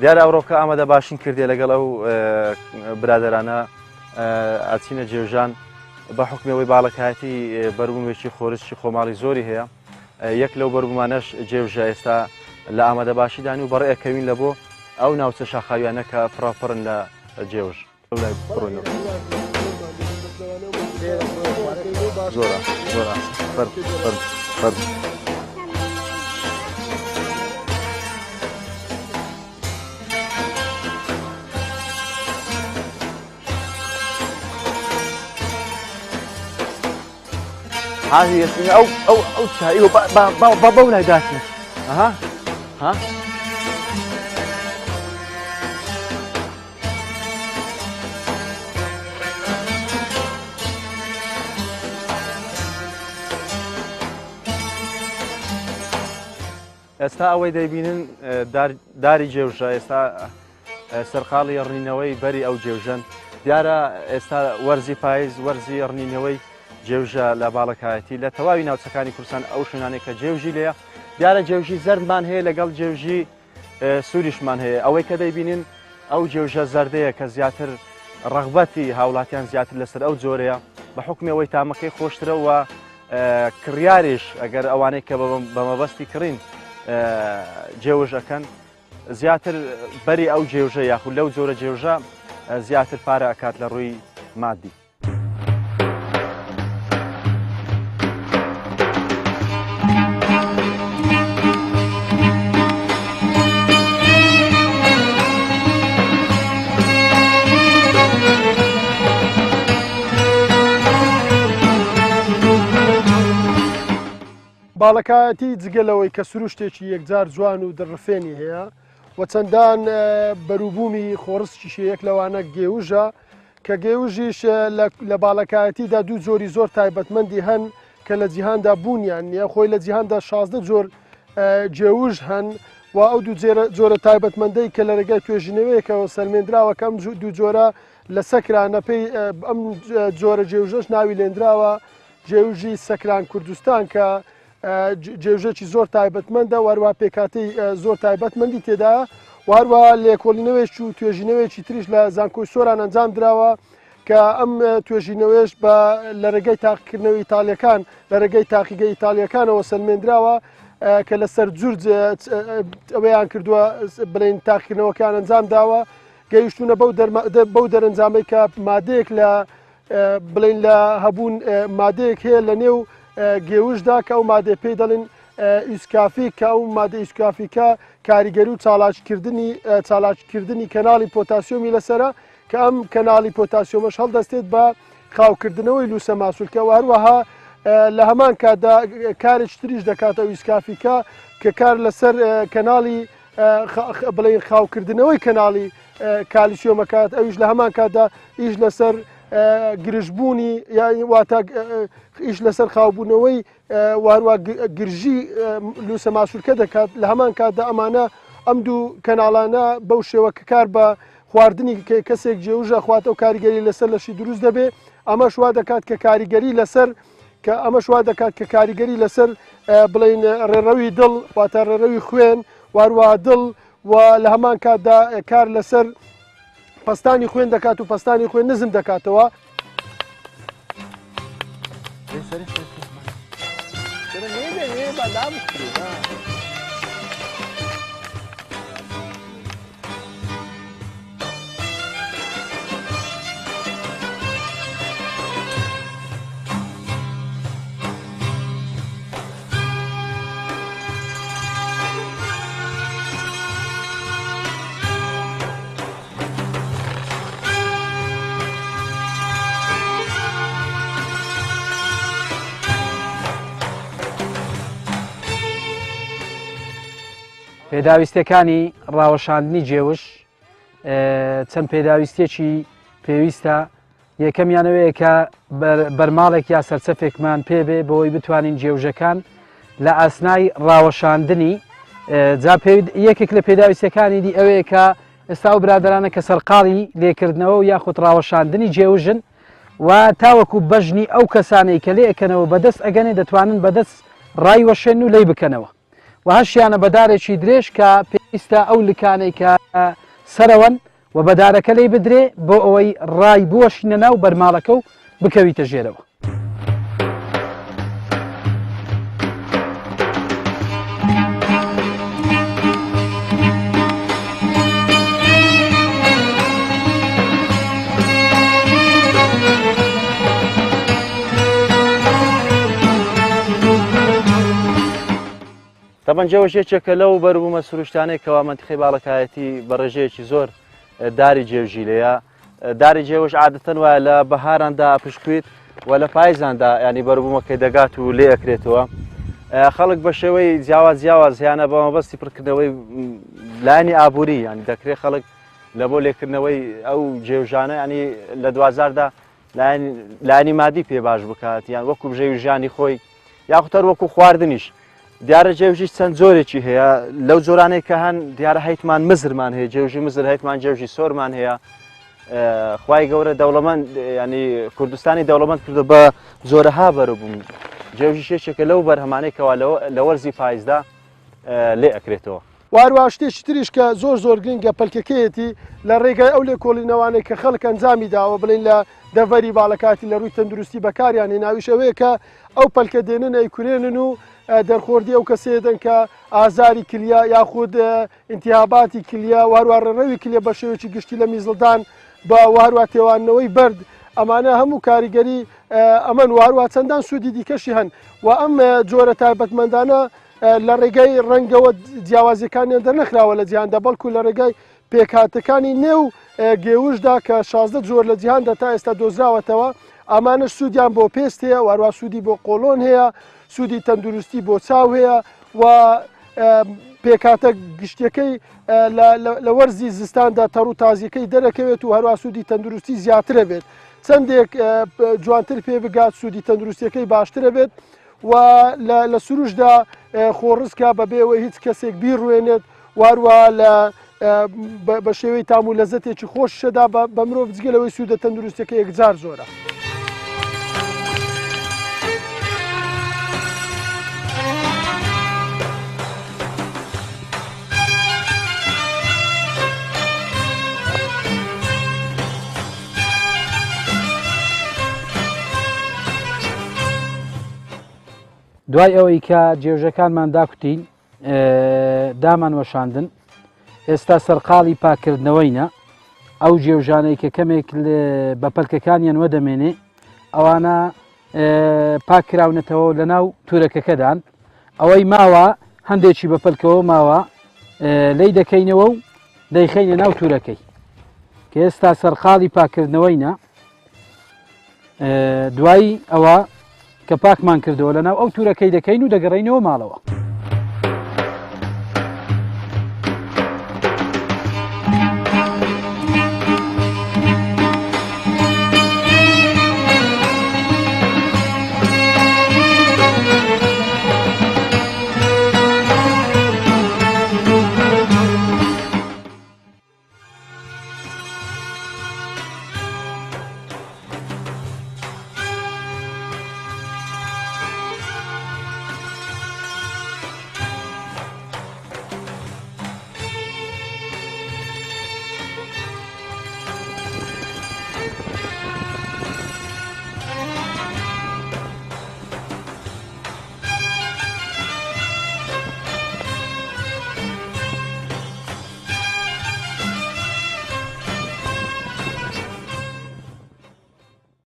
دیارە ئەوڕۆکە ئامادە باشین کردێ لەگەڵ ئەو برادرانە ئاچینە جێژان بە حکمەوەی باڵەکایەتی بەروبوومێکی خۆرشی خۆماڵی زۆری هەیە یەک لەو بەروبوومانەش جێژە ئێستا لە ئامادە باشیدانی و بەڕێەکەوین لە بۆ ئەو ناوچە شاخاویانە کە فراپڕن لە جێژ زۆرە زۆرە هذه أو شيء بولا داشنا ها ئێستا ئەوەی دەیبینن داری جێوژە ئێستا سەرقاڵی ڕنینەوەی بەری ئەو جێوژەن دیارە ئێستا وەرزی پاییز وەرزی ڕنینەوەی جێوژە لە باڵەکایەتی لە تەواوی ناوچەکانی کوردستان ئەو شوێنانەی کە جێوژی لێیە دیارە جێوژی زەردمان هەیە لەگەڵ جێوژی سووریشمان هەیە ئەوەی کە دەیبینن ئەو جێوژە زەردەیە کە زیاتر ڕەغبەتی هاوڵاتیان زیاتر لەسەر ئەو جۆرەیە بە حکمەوەی تامەکەی خۆشترەوە کڕیاریش ئەگەر ئەوانەی کە بە مەبەستی کڕین جێوژەکەن زیاتر بەری ئەو جێوژە یاخود لەو جۆرە جێوژە زیاتر پارە ئەکات لە ڕووی مادی باڵەکایەتی جگەلەوەی کە سروشتێکی یەکجار جوان و دڕفێنی هەیە و چەندان بەروبوومی خۆڕستیشەیەک لەوانە گێوژە کە گێوژیش لە باڵەکایەتیدا دوو جۆری زۆر تایبەتمەندی هەن کە لە جیهاندا بوونیان نییە خۆی لە جیهاندا 16 جۆر جێوژ هەن و ئەو دوو جۆرە تایبەتمەندەی کە لە ڕێگای توێژینەوەیەکەوە سەرمێنراوە کەم دوو جۆرە لە سەکرانە پێی ئەم جۆرە جێوژەش ناوی لێنراوە جێوژی سەکران کوردستان کە جێوژێکی زۆر تایبەتمەندە وەروە پێکاتی زۆر تایبەتمەندی تێدا وهروە لێکۆڵینەوەیکی و توێژینەوەیکی تریش لە زانکۆی سۆران ئەنجام درراوە کە ئەم توێژینەوەش بە لە ڕێگەی تاقیکردنەوەی ئیتالیەکان لە ڕێگەی تاقیگە ئیتالیەکانەوە سەلمێنراوە کە لەسەر جورج ئەوەیان کردووە بڵین تاقیکردنەوەکان ئەنجام داوە گەیشتونە بەو دەرەنجامەی کە مادەیەک لە بڵین لە هەبوون مادەیەک هەیە لە نێو گێوژدا کە ئەو مادێ پێی دەڵێن ئیسکافیک کە ئەو مادە ئیسکافیکە کاریگەری و چالاکردنی کەناڵی پۆتاسیۆمی لەسرە کە ئەم کەناڵی پۆتاسیۆمەش هەڵدەستێت بە خاوکردنەوەی لووسە ماسوولکە و هەروەها لە هەمان کاتدا کارێک تریش دەکاتە ئیسکافیکە کە کار لەسەر کەناڵی بڵێن خاوکردنەوەی کەناڵی کالیسیۆمەکات ئەویش لە هەمان کاتدا ئیش لەسەر گرژبوونی یانی واتە ئیش لەسەر خاوبوونەوەی وهروە گرژی لووسە ماسوولکە دەکات لە هەمان کاتدا ئەمانە ئەم دوو کەناڵانە بەو شێوە کە کار بە خواردنی کەسێک جێوژە خواتە و کاریگەری لەسەر لەشی دروست دەبێ ئەمە شوا دەکات کە کاریگەری لەسەر کە ئەمە شوا دەکات کە کاریگەری لەسەر بڵین ڕێڕەوی دڵ واتە ڕێڕەوی خوێن واروە دڵ و لە هەمان کاتدا کار لەسەر پستانی خوێن دەکات و پستانی خوێن نزم دەکاتەوە پێداویستەکانی ڕاوەشاندنی جێوش چەند پێداویستێکی پێویستە یەکەمیانەوەیە کە بەرماڵێک یا سەرچەفێکمان پێبێ بۆی بتوانین جێوژەکان لە ئاسنای ڕاوەشاندنی یەکێک لە پێداویستەکانی دی ئەوەیە کە ئێستا و برادرانە کە سەرقاڵی لێکردنەوە و یاخود ڕاوەشاندنی جێوژن و تاوەکو بەژنی ئەو کەسانەی کە لێ ئەکەنەوە بەدەست ئەگەنێ دەتوانن بەدەست ڕای وەشێن و لی بکەنەوە و هەشیانە بەدارێکی درێژ کە پێویستە ئەو لکانەی کە سەرەوەن و بەدارەکە لی بدرێ بۆ ئەوەی ڕای بوەشینە ناو بەرماڵەکە و بکەویتە ژێرەوە. طبعا جێوەژێکێکە لەو بەربوومە سروشتانەی کەوا منتیقی باڵەکایەتی بە ڕێژەیەکی زۆر داری جێوژیلەیە. داری جێوەش عادەتەن وایە لە بەهاراندا پشکویت و لە پاییزاندا ینی بەربوومەکەی دەگات و لێ ئەکرێتەوە. خەڵک بە شێوەی جیاواز هیانە بە مەبەستی پڕکردنەوەی لایانی ئابووری ینی دەکرێت خەڵک لە بۆ لێکردنەوەی ئەو جێوژانە ینی لە دوازاردا لایانی مادی پێ باش بکات یان وەکو بژێوی ژیانی خۆی یاخوتەر وەکو خواردنیش. دیارە جێوژی چەند زۆرێکی هەیە لەو جۆرانەی کە هەن دیارە هەیتمان مزرمان هەیە جێوژی مزر هەیتمان جێوژی سۆرمان هەیە. خوای گەورە دەوڵەمەند ینی کوردستانی دەوڵەمەند کردو بە زۆرەها بەرەبووم. جێوژی شێشێکە لەو بەرهەمانەیەکەوە لە وەرزی پاییزدا لێ ئەکرێتەوە. وارووا شتێکی تریش کە زۆر گرنگە پەلکەکەیەتی لە ڕێگای ئەو لێکۆڵینەوانەی کە خەڵک ئەنجامی داوە بڵین لە دەڤەری باڵەکاتی لە ڕووی تەندروستی بەکاریان هێناویش ئەوەیە کە ئەو پەلکە دێنن ئەیکورێنن و دەرخۆردی ئەو کەسێدن کە ئازاری کلیا یاخود ئینتیهاباتی کلیا وارووا ڕێڕەوی کلێ بە شێوەیەکی گشتی لە میزڵدان بە وارووا تێوانەوەی بەرد ئەمانە هەموو کاریگەری ئەمەن وارووا چەندان سوودی دیکەشی هەن و ئەم جۆرە تایبەتمەندانە لە ڕێگەی ڕەنگەوە جیاوازیەکانیان دەرنەخراوە لە جیهاندا بەڵکو لە ڕێگای پێکهاتەکانی نێو گێوشدا کە 16 جۆر لە جیهاندا تا ئێستا دۆزراوەتەوە ئەمانە سوودیان بۆ پێست هەیە وارووا سوودی بۆ قۆڵۆن هەیە سوودی تەندروستی بۆ چاو هەیە و پێکاتە گشتەکەی لە وەرزی زستاندا تەڕ و تازیەکەی دەرەکەوێت و هەروە سوودی تەندروستی زیاترە بێت چەندێک جوانتر پێ بگات سوودی تەندروستیەکەی باشترە بێت و لە سروشدا خۆڕزکە بەبێەوەی هیچ کەسێک بیڕوێنێت وارووا بە شێوەی تام و لەزەتێکی خۆش شەدا بە مرۆڤ جگەلەوەی سوودە تەندروستیەکە یەکجار زۆرە. دوای ئەوەی کە جێوژەکانمان داکوتین دامان وەشاندن ئێستا سەرقاڵی پاکردنەوەینە ئەو جێوژانەی کە کەمێک بە پەلکەکانیان وەدەمێنێ ئەوانە پاکراونەتەوە لە ناو تورەکەکەدان ئەوەی ماوە هەندێکی بە پەلکەوە ماوە لی دەکەینەوە و دەیخینە ناو تورەکەی کە ئێستا سەرقاڵی پاکردنەوەینە دوایی ئەوە کە پاکمان کردەوە لە ناو ئەو تورەکەی دەکەین و دەگەڕینەوە ماڵەوە.